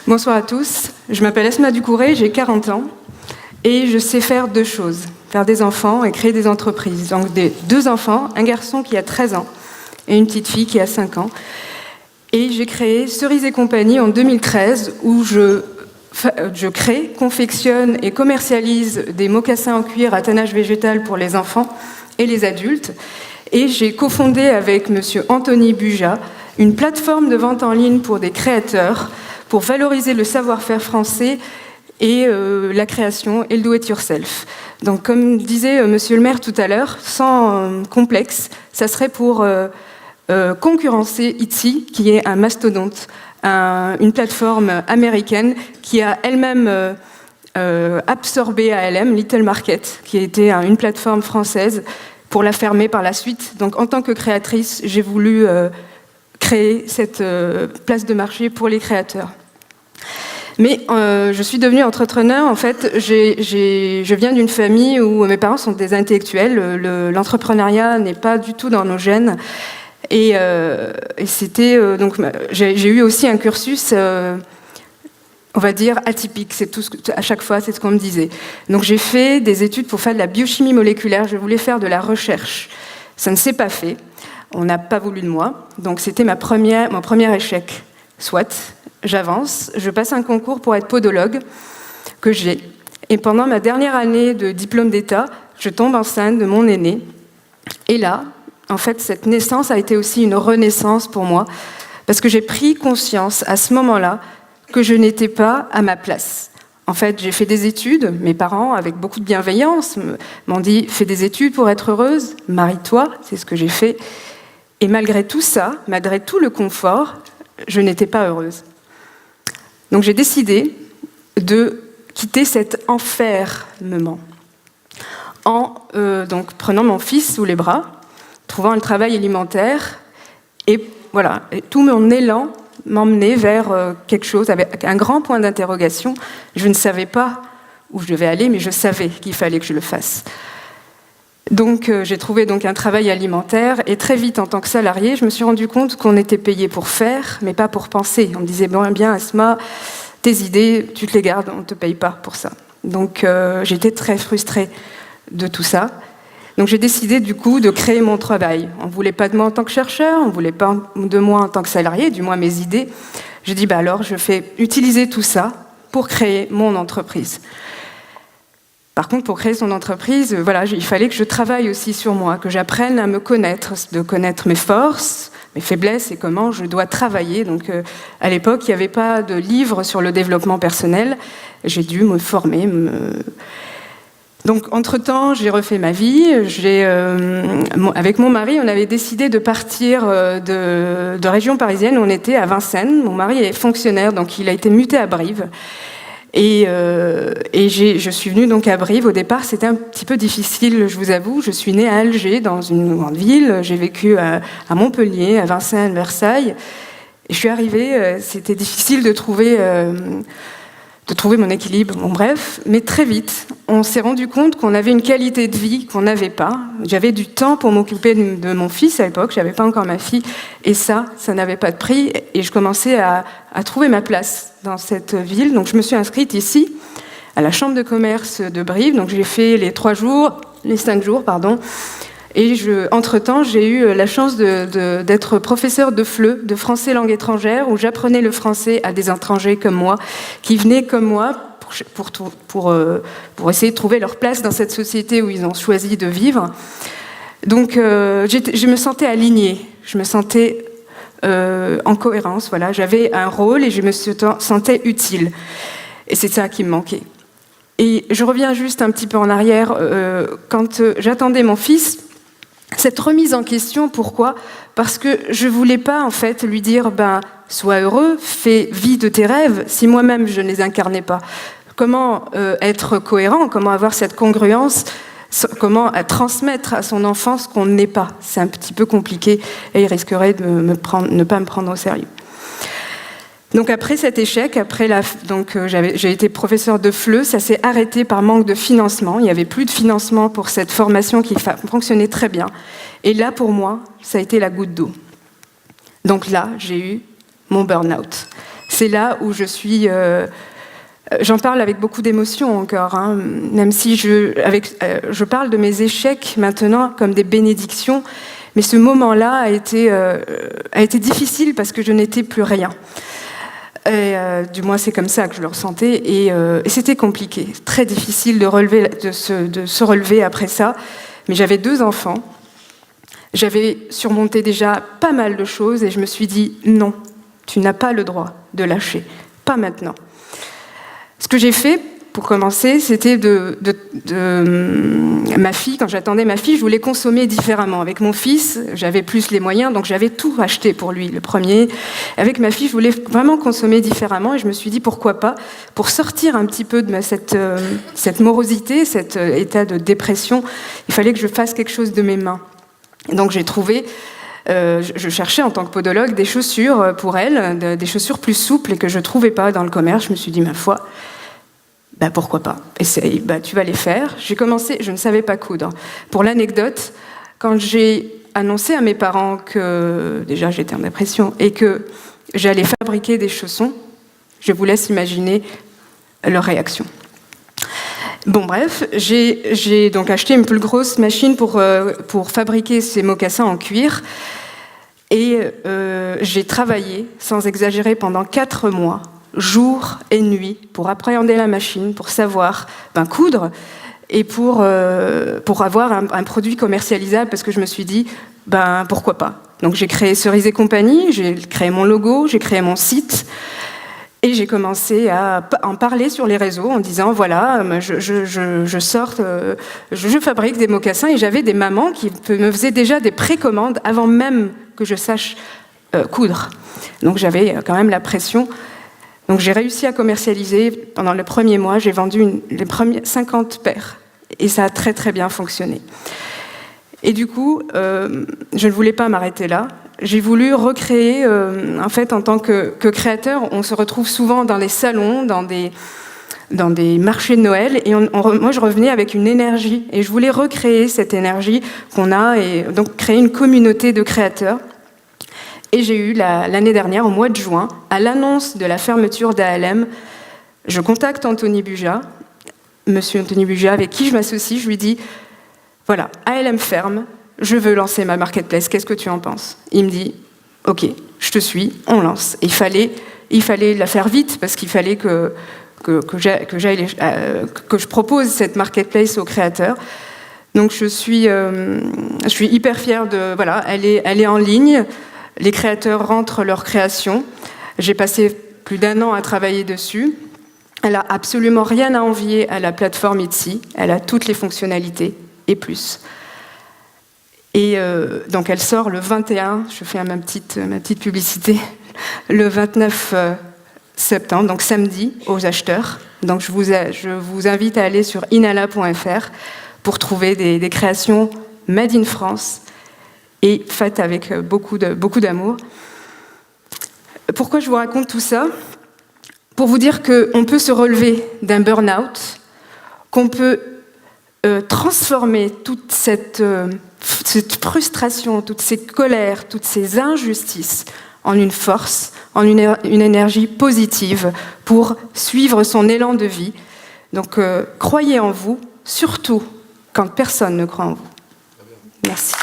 Bonsoir à tous, je m'appelle Esma Ducouré, j'ai 40 ans et je sais faire deux choses, faire des enfants et créer des entreprises. Donc deux enfants, un garçon qui a 13 ans et une petite fille qui a 5 ans. Et j'ai créé Cerise et compagnie en 2013 où je crée, confectionne et commercialise des mocassins en cuir à tannage végétal pour les enfants et les adultes. Et j'ai cofondé avec monsieur Anthony Buja une plateforme de vente en ligne pour des créateurs pour valoriser le savoir-faire français et la création et le do-it-yourself. Donc, comme disait monsieur le maire tout à l'heure, sans complexe, ça serait pour concurrencer Etsy, qui est un mastodonte, une plateforme américaine qui a elle-même absorbé ALM, Little Market, qui était une plateforme française, pour la fermer par la suite. Donc, en tant que créatrice, j'ai voulu créer cette place de marché pour les créateurs. Mais je suis devenue entrepreneur. En fait, je viens d'une famille où mes parents sont des intellectuels. L'entrepreneuriat n'est pas du tout dans nos gènes. Et c'était donc j'ai eu aussi un cursus, on va dire atypique. C'est tout à chaque fois, c'est ce qu'on me disait. Donc j'ai fait des études pour faire de la biochimie moléculaire. Je voulais faire de la recherche. Ça ne s'est pas fait. On n'a pas voulu de moi. Donc c'était mon premier échec. Soit. J'avance, je passe un concours pour être podologue, que j'ai. Et pendant ma dernière année de diplôme d'État, je tombe enceinte de mon aîné. Et là, en fait, cette naissance a été aussi une renaissance pour moi, parce que j'ai pris conscience à ce moment-là que je n'étais pas à ma place. En fait, j'ai fait des études, mes parents, avec beaucoup de bienveillance, m'ont dit « fais des études pour être heureuse, marie-toi », c'est ce que j'ai fait. Et malgré tout ça, malgré tout le confort, je n'étais pas heureuse. Donc j'ai décidé de quitter cet enfermement en donc, prenant mon fils sous les bras, trouvant un travail alimentaire, et voilà, et tout mon élan m'emmenait vers quelque chose avec un grand point d'interrogation. Je ne savais pas où je devais aller, mais je savais qu'il fallait que je le fasse. Donc j'ai trouvé donc un travail alimentaire et très vite en tant que salariée, je me suis rendu compte qu'on était payé pour faire, mais pas pour penser. On me disait bon, bien Esma, tes idées, tu te les gardes, on ne te paye pas pour ça. Donc j'étais très frustrée de tout ça. Donc j'ai décidé du coup de créer mon travail. On ne voulait pas de moi en tant que chercheur, on ne voulait pas de moi en tant que salariée, du moins mes idées. J'ai dit alors je vais utiliser tout ça pour créer mon entreprise. Par contre, pour créer son entreprise, voilà, il fallait que je travaille aussi sur moi, que j'apprenne à me connaître, de connaître mes forces, mes faiblesses et comment je dois travailler. Donc, à l'époque, il n'y avait pas de livre sur le développement personnel. J'ai dû me former. Donc, entre-temps, j'ai refait ma vie. Avec mon mari, on avait décidé de partir de région parisienne. On était à Vincennes. Mon mari est fonctionnaire, donc il a été muté à Brive. Et je suis venue donc à Brive. Au départ, c'était un petit peu difficile, je vous avoue. Je suis née à Alger, dans une grande ville. J'ai vécu à Montpellier, à Vincennes, Versailles. Et je suis arrivée, c'était difficile de trouver mon équilibre. Bon, bref, mais très vite, on s'est rendu compte qu'on avait une qualité de vie qu'on n'avait pas. J'avais du temps pour m'occuper de mon fils à l'époque. Je n'avais pas encore ma fille. Et ça n'avait pas de prix. Et je commençais à trouver ma place dans cette ville. Donc je me suis inscrite ici, à la Chambre de commerce de Brive. Donc j'ai fait les 5 jours. Et entre-temps, j'ai eu la chance d'être professeure de FLE, de français langue étrangère, où j'apprenais le français à des étrangers comme moi, qui venaient comme moi pour essayer de trouver leur place dans cette société où ils ont choisi de vivre. Donc je me sentais alignée, je me sentais en cohérence, voilà. J'avais un rôle et je me sentais utile. Et c'est ça qui me manquait. Et je reviens juste un petit peu en arrière. Quand j'attendais mon fils, cette remise en question, pourquoi ? Parce que je ne voulais pas en fait lui dire sois heureux, fais vie de tes rêves, si moi-même je ne les incarnais pas. Comment être cohérent, comment avoir cette congruence, comment transmettre à son enfant ce qu'on n'est pas. C'est un petit peu compliqué et il risquerait de ne pas me prendre au sérieux. Donc après cet échec, j'ai été professeure de FLE, ça s'est arrêté par manque de financement. Il n'y avait plus de financement pour cette formation qui fonctionnait très bien. Et là, pour moi, ça a été la goutte d'eau. Donc là, j'ai eu mon burn-out. c'est là où je suis... j'en parle avec beaucoup d'émotion encore, hein, même si je parle de mes échecs maintenant comme des bénédictions, mais ce moment-là a été difficile parce que je n'étais plus rien. Et, du moins, c'est comme ça que je le ressentais. Et c'était compliqué, très difficile de se relever après ça. Mais j'avais 2 enfants. J'avais surmonté déjà pas mal de choses et je me suis dit non, tu n'as pas le droit de lâcher, pas maintenant. Ce que j'ai fait, pour commencer, c'était ma fille, quand j'attendais ma fille, je voulais consommer différemment. Avec mon fils, j'avais plus les moyens, donc j'avais tout acheté pour lui, le premier. Avec ma fille, je voulais vraiment consommer différemment et je me suis dit pourquoi pas, pour sortir un petit peu de cette morosité, cet état de dépression, il fallait que je fasse quelque chose de mes mains. Et donc j'ai trouvé, je cherchais en tant que podologue des chaussures pour elle, des chaussures plus souples et que je ne trouvais pas dans le commerce. Je me suis dit, ma foi, pourquoi pas, essaye, tu vas les faire. J'ai commencé, je ne savais pas coudre. Pour l'anecdote, quand j'ai annoncé à mes parents que déjà j'étais en dépression et que j'allais fabriquer des chaussons, je vous laisse imaginer leur réaction. Bon bref, j'ai donc acheté une plus grosse machine pour fabriquer ces mocassins en cuir et j'ai travaillé, sans exagérer, pendant 4 mois, jour et nuit, pour appréhender la machine, pour savoir coudre et pour avoir un produit commercialisable, parce que je me suis dit, pourquoi pas. Donc j'ai créé Cerise et compagnie, j'ai créé mon logo, j'ai créé mon site, et j'ai commencé à en parler sur les réseaux en disant, voilà, je fabrique des mocassins, et j'avais des mamans qui me faisaient déjà des précommandes avant même que je sache coudre. Donc j'avais quand même la pression. Donc j'ai réussi à commercialiser. Pendant le premier mois, j'ai vendu les premiers 50 paires. Et ça a très très bien fonctionné. Et du coup, je ne voulais pas m'arrêter là. J'ai voulu recréer, en fait, en tant que créateur, on se retrouve souvent dans les salons, dans des marchés de Noël, et moi je revenais avec une énergie. Et je voulais recréer cette énergie qu'on a, et donc créer une communauté de créateurs. Et j'ai eu l'année dernière, au mois de juin, à l'annonce de la fermeture d'ALM, je contacte Anthony Buja, monsieur Anthony Buja, avec qui je m'associe, je lui dis, voilà, ALM ferme, je veux lancer ma marketplace, qu'est-ce que tu en penses? Il me dit, ok, je te suis, on lance. Et il fallait la faire vite, parce qu'il fallait que je propose cette marketplace aux créateurs. Donc je suis hyper fière de... Voilà, elle est en ligne. Les créateurs rentrent leur création. J'ai passé plus d'1 an à travailler dessus. Elle n'a absolument rien à envier à la plateforme Etsy. Elle a toutes les fonctionnalités et plus. Et donc elle sort le 21, je fais ma petite publicité, le 29 septembre, donc samedi, aux acheteurs. Donc je vous invite à aller sur inala.fr pour trouver des créations made in France et faites avec beaucoup d'amour. Pourquoi je vous raconte tout ça? Pour vous dire qu'on peut se relever d'un burn-out, qu'on peut transformer toute cette frustration, toutes ces colères, toutes ces injustices en une force, en une énergie positive pour suivre son élan de vie. Donc croyez en vous, surtout quand personne ne croit en vous. Merci.